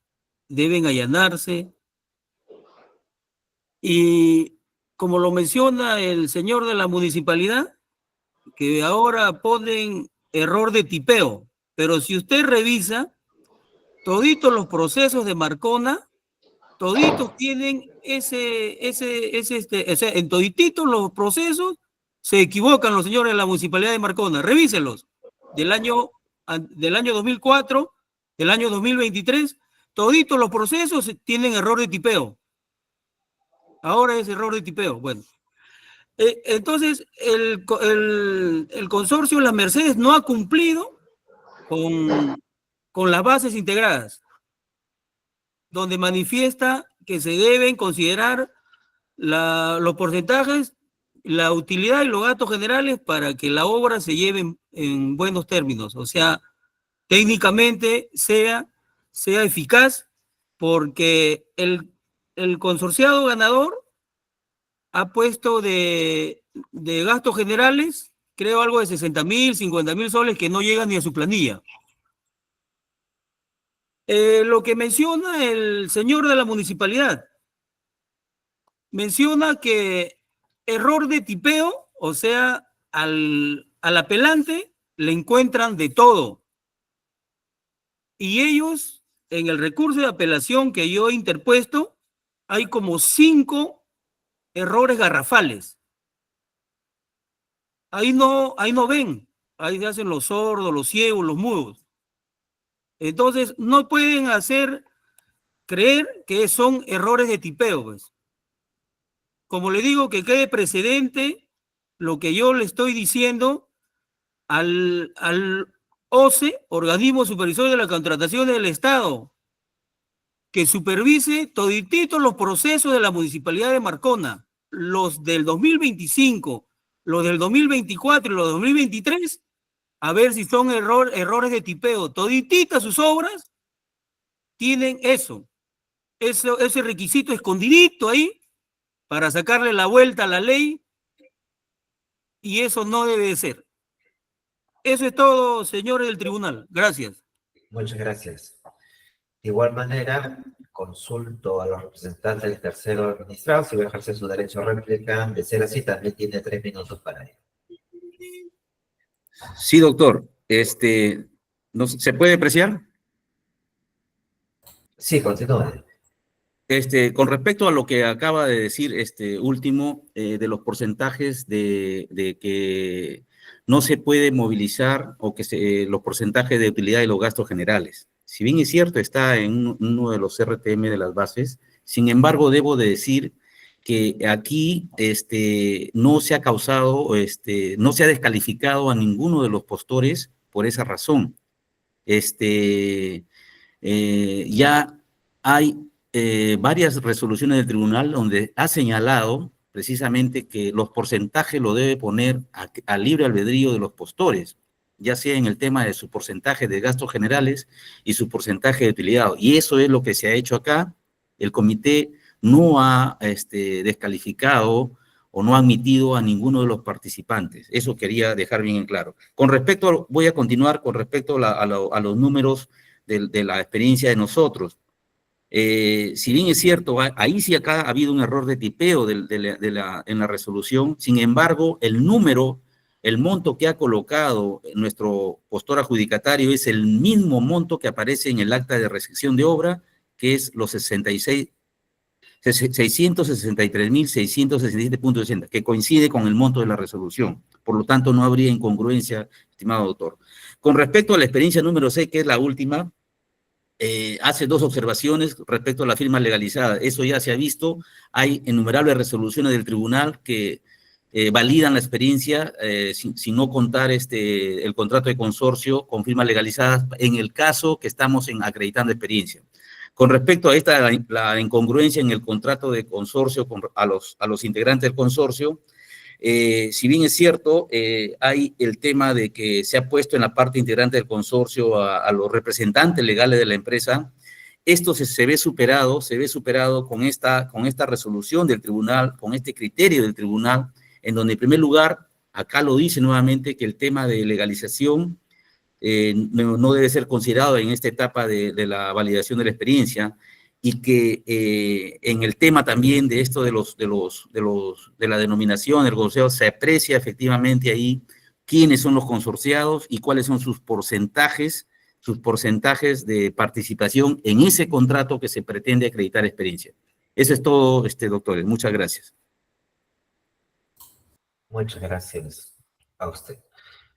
deben allanarse, y como lo menciona el señor de la municipalidad, que ahora ponen error de tipeo, pero si usted revisa, toditos los procesos de Marcona, toditos tienen o sea, en todititos los procesos se equivocan los señores de la municipalidad de Marcona. Revíselos. Del año 2004, del año 2023, toditos los procesos tienen error de tipeo. Ahora es error de tipeo. Bueno, entonces el consorcio Las Mercedes no ha cumplido con las bases integradas, donde manifiesta que se deben considerar los porcentajes, la utilidad y los gastos generales para que la obra se lleve en buenos términos, o sea, técnicamente sea eficaz, porque el consorciado ganador ha puesto de gastos generales, creo algo de 60.000, 50.000 soles que no llegan ni a su planilla. Lo que menciona el señor de la municipalidad, menciona que error de tipeo, o sea, al apelante le encuentran de todo. Y ellos, en el recurso de apelación que yo he interpuesto, hay como 5 errores garrafales. Ahí no ven, ahí se hacen los sordos, los ciegos, los mudos. Entonces, no pueden hacer creer que son errores de tipeo, pues. Como le digo, que quede precedente lo que yo le estoy diciendo al OCE, Organismo Supervisor de la Contratación del Estado, que supervise todititos los procesos de la Municipalidad de Marcona, los del 2025, los del 2024 y los del 2023, a ver si son errores de tipeo. Todititas sus obras tienen ese requisito escondidito ahí para sacarle la vuelta a la ley, y eso no debe de ser. Eso es todo, señores del tribunal. Gracias. Muchas gracias. De igual manera, consulto a los representantes del tercero administrado si va a ejercer su derecho a réplica. De ser así, también tiene 3 minutos para ello. Sí, doctor. ¿Se puede apreciar? Sí, continúe. Con respecto a lo que acaba de decir último, de los porcentajes de que no se puede movilizar, o que los porcentajes de utilidad y los gastos generales. Si bien es cierto, está en uno de los RTM de las bases, sin embargo, debo de decir que aquí no se ha causado, no se ha descalificado a ninguno de los postores por esa razón. Ya hay varias resoluciones del tribunal donde ha señalado precisamente que los porcentajes lo debe poner a libre albedrío de los postores, ya sea en el tema de su porcentaje de gastos generales y su porcentaje de utilidad. Y eso es lo que se ha hecho acá. El comité no ha descalificado o no ha admitido a ninguno de los participantes. Eso quería dejar bien en claro. Con respecto, voy a continuar con respecto a los números de la experiencia de nosotros. Si bien es cierto, ahí sí acá ha habido un error de tipeo en la resolución, sin embargo, el número, el monto que ha colocado nuestro postor adjudicatario es el mismo monto que aparece en el acta de recepción de obra, que es los 663.667.60, que coincide con el monto de la resolución. Por lo tanto, no habría incongruencia, estimado doctor. Con respecto a la experiencia número 6, que es la última, hace dos observaciones respecto a la firma legalizada. Eso ya se ha visto. Hay innumerables resoluciones del tribunal que validan la experiencia sin no contar el contrato de consorcio con firmas legalizadas en el caso que estamos acreditando experiencia. Con respecto a la incongruencia en el contrato de consorcio a los integrantes del consorcio, si bien es cierto, hay el tema de que se ha puesto en la parte integrante del consorcio a los representantes legales de la empresa. Esto se ve superado con esta resolución del tribunal, con este criterio del tribunal, en donde en primer lugar, acá lo dice nuevamente que el tema de legalización no debe ser considerado en esta etapa de la validación de la experiencia, y que en el tema también de esto de la denominación del consorcio se aprecia efectivamente ahí quiénes son los consorciados y cuáles son sus porcentajes de participación en ese contrato que se pretende acreditar experiencia. Eso es todo, doctores. Muchas gracias. Muchas gracias a usted.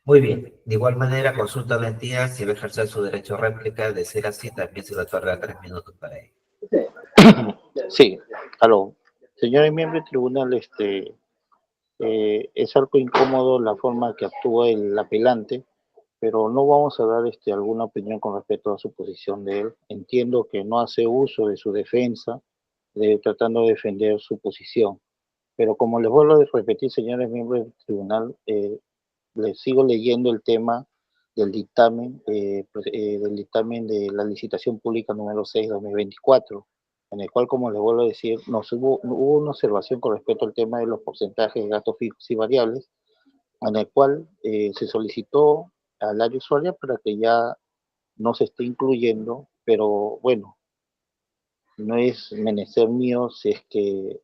Muy bien. De igual manera, consulta a la entidad si va a ejercer su derecho a réplica. De ser así, también se le otorga 3 minutos para ello. Sí, aló. Señores miembros del tribunal, es algo incómodo la forma que actúa el apelante, pero no vamos a dar alguna opinión con respecto a su posición de él. Entiendo que no hace uso de su defensa, tratando de defender su posición. Pero como les vuelvo a repetir, señores miembros del tribunal, les sigo leyendo el tema del dictamen de la licitación pública número 6/2024, en el cual, como les vuelvo a decir, hubo una observación con respecto al tema de los porcentajes de gastos fijos y variables, en el cual se solicitó al área usuaria para que ya no se esté incluyendo, pero bueno, no es menester mío si es que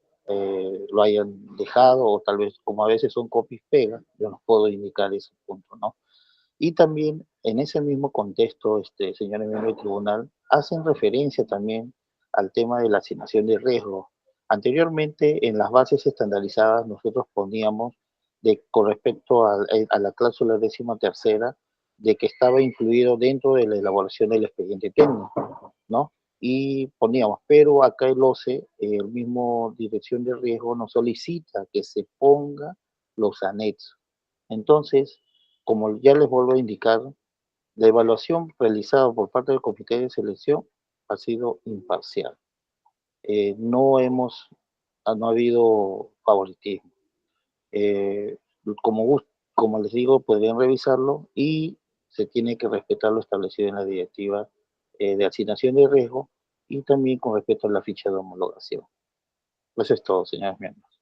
lo hayan dejado, o tal vez como a veces son copias pegas, yo no puedo indicar ese punto, ¿no? Y también en ese mismo contexto, señores miembros del tribunal, hacen referencia también al tema de la asignación de riesgo. Anteriormente, en las bases estandarizadas, nosotros poníamos con respecto a la cláusula 13ª, de que estaba incluido dentro de la elaboración del expediente técnico, ¿no? Y poníamos, pero acá el OCE, el mismo Dirección de Riesgo, nos solicita que se ponga los anexos. Entonces, como ya les vuelvo a indicar, la evaluación realizada por parte del comité de selección ha sido imparcial. No ha habido favoritismo. Como les digo, podrían revisarlo y se tiene que respetar lo establecido en la directiva de asignación de riesgo y también con respecto a la ficha de homologación. Eso es todo, señores miembros.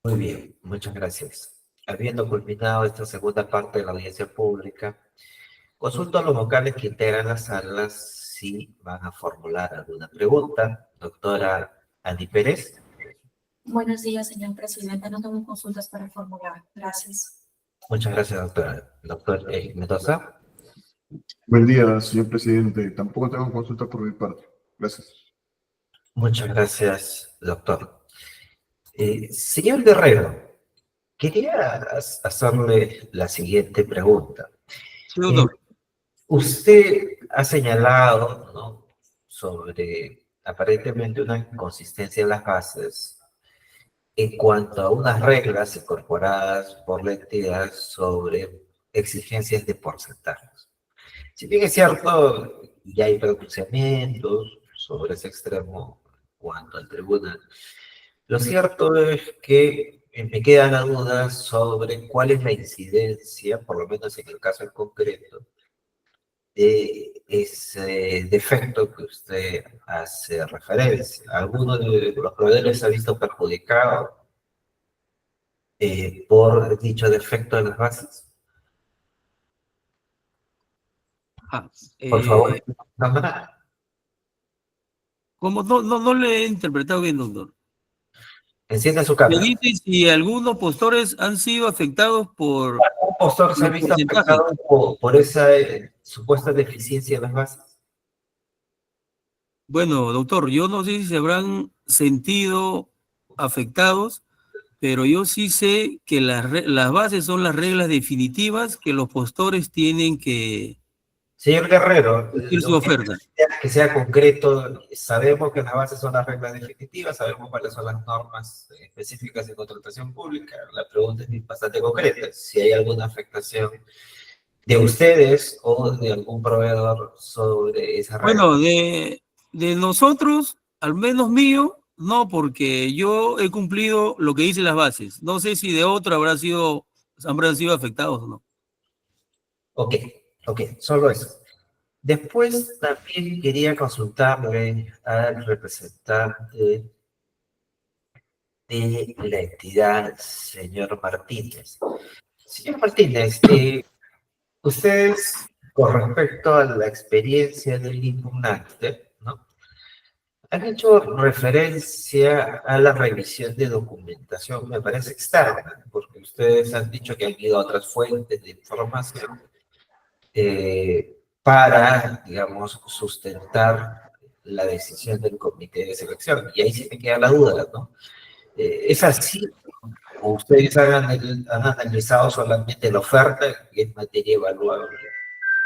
Muy bien, muchas gracias. Habiendo culminado esta segunda parte de la audiencia pública, consulto a los vocales que integran las salas si van a formular alguna pregunta. Doctora Andy Pérez. Buenos días, señor presidente. No tengo consultas para formular. Gracias. Muchas gracias, doctora. Doctor Mendoza. Buen día, señor presidente. Tampoco tengo consulta por mi parte. Gracias. Muchas gracias, doctor. Señor Guerrero, quería hacerle la siguiente pregunta. Sí, doctor. Usted ha señalado, ¿no?, sobre aparentemente una inconsistencia en las bases en cuanto a unas reglas incorporadas por la entidad sobre exigencias de porcentajes. Si bien es cierto, ya hay pronunciamientos sobre ese extremo en cuanto al tribunal, lo cierto es que me queda la duda sobre cuál es la incidencia, por lo menos en el caso en concreto, de ese defecto que usted hace referencia. ¿Alguno de los proveedores se ha visto perjudicado por dicho defecto de las bases? Ah, Por favor, cámara. como no le he interpretado bien, doctor. Encienda su Me cámara. dice si algunos postores han sido afectados por ¿Un postor se ha los visto porcentajes. afectado por esa supuesta deficiencia de las bases? Bueno, doctor, yo no sé si se habrán sentido afectados, pero yo sí sé que las bases son las reglas definitivas que los postores tienen que Señor Guerrero, cumplir su lo que oferta. necesita que sea concreto, sabemos que las bases son las reglas definitivas, sabemos cuáles son las normas específicas de contratación pública. La pregunta es bastante concreta, si hay alguna afectación de ustedes o de algún proveedor sobre esa regla. Bueno, de nosotros, al menos mío, no, porque yo he cumplido lo que dice las bases. No sé si de otro habrán sido afectados o no. Ok, ok, solo eso. Después también quería consultarle al representante de la entidad, señor Martínez. Señor Martínez, ustedes, con respecto a la experiencia del impugnante, ¿no? Han hecho referencia a la revisión de documentación, me parece externa, porque ustedes han dicho que han ido a otras fuentes de información para, digamos, sustentar la decisión del comité de selección. Y ahí sí me queda la duda, ¿no? ¿Es así? ¿O ustedes han analizado solamente la oferta que es materia evaluable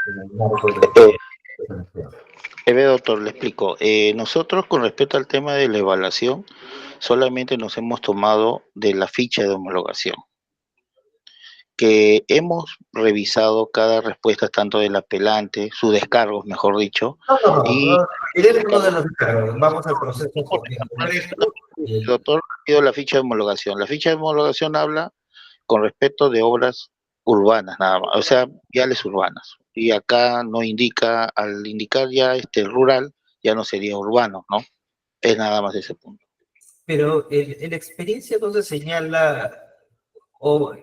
en el marco de Eh, la selección? Doctor, le explico. Nosotros con respecto al tema de la evaluación, solamente nos hemos tomado de la ficha de homologación, que hemos revisado cada respuesta, tanto del apelante, sus descargos, mejor dicho, y Olvidémonos de los descargos, vamos al proceso porque en concreto, el doctor ha ido la ficha de homologación. La ficha de homologación habla con respecto de obras urbanas, nada más, o sea, viales urbanas. Y acá no indica, al indicar ya rural, ya no sería urbano, ¿no? Es nada más ese punto. pero en la experiencia no se señala, o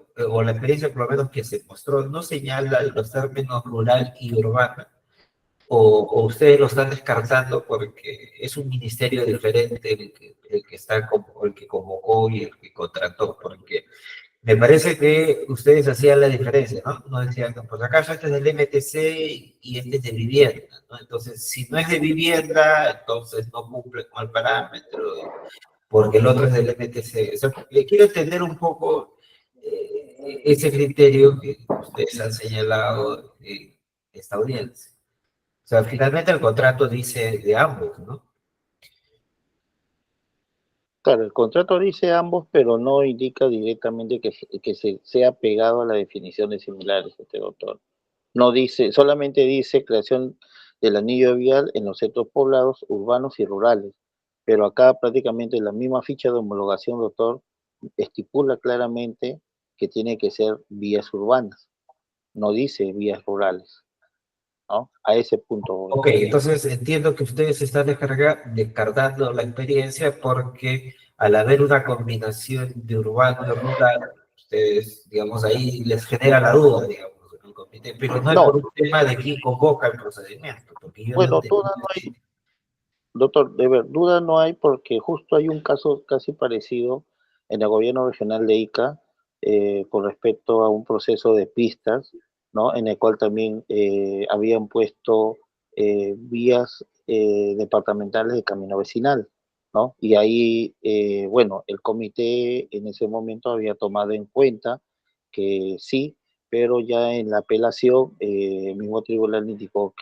la experiencia por lo menos que se mostró, no señala los términos rural y urbano, o ustedes lo están descartando porque es un ministerio diferente el que está como, el que convocó y el que contrató, porque me parece que ustedes hacían la diferencia, ¿no? No decían, no, pues acaso este es del MTC y este es de vivienda, ¿no? Entonces, si no es de vivienda, entonces no cumple con el parámetro, porque el otro es del MTC. O sea, le quiero entender un poco ese criterio que ustedes han señalado en esta audiencia. O sea, finalmente el contrato dice de ambos, ¿no? Claro, el contrato dice ambos, pero no indica directamente que se sea pegado a las definiciones similares, doctor. No dice, solamente dice creación del anillo vial en los centros poblados, urbanos y rurales. Pero acá prácticamente la misma ficha de homologación, doctor, estipula claramente que tiene que ser vías urbanas, no dice vías rurales, ¿no? A ese punto voy. Ok, entonces entiendo que ustedes están descartando la experiencia porque al haber una combinación de urbano y rural, ustedes, digamos, ahí les genera la duda, digamos, en el comité, pero no es No, por un tema de quién convoca el procedimiento, porque yo no bueno, entendí. duda no hay, doctor, de ver, duda no hay porque justo hay un caso casi parecido en el gobierno regional de Ica con respecto a un proceso de pistas, ¿no? En el cual también habían puesto vías departamentales de camino vecinal, ¿no? Y ahí, bueno, el comité en ese momento había tomado en cuenta que sí, pero ya en la apelación el mismo tribunal indicó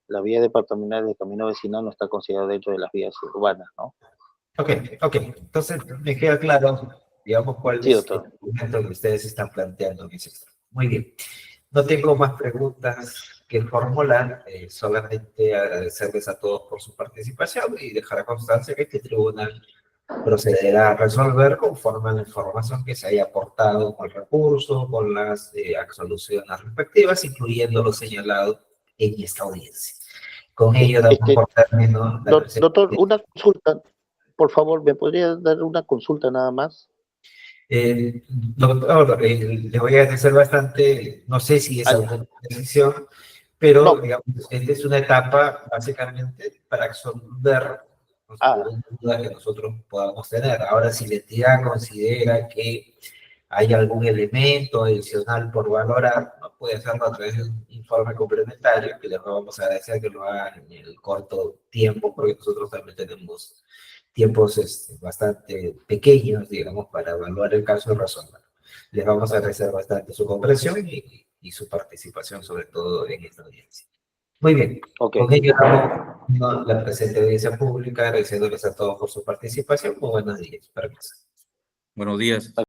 la vía departamental del camino vecinal no está considerada dentro de las vías urbanas, ¿no? Ok, ok. Entonces me queda claro, digamos, cuál Sí, es doctor. el argumento que ustedes están planteando en ese extremo. Muy bien. No tengo más preguntas que formular, solamente agradecerles a todos por su participación y dejar constancia que este tribunal procederá a resolver conforme a la información que se haya aportado con el recurso, con las absoluciones respectivas, incluyendo lo señalado en esta audiencia. Con ello damos por término la presente. Doctor, una consulta, por favor, ¿me podría dar una consulta nada más? Doctor, le voy a agradecer bastante, no sé si es alguna decisión, pero No. digamos, esta es una etapa básicamente para absolver alguna duda que nosotros podamos tener. Ahora, si la entidad considera que hay algún elemento adicional por valorar, no puede hacerlo a través de un informe complementario, que les vamos a agradecer que lo hagan en el corto tiempo, porque nosotros también tenemos tiempos bastante pequeños, digamos, para evaluar el caso y resolver. Les vamos a agradecer bastante su comprensión y su participación, sobre todo en esta audiencia. Muy bien, con ello damos la presente audiencia pública, agradeciéndoles a todos por su participación. Muy buenos días. Permiso. Buenos días.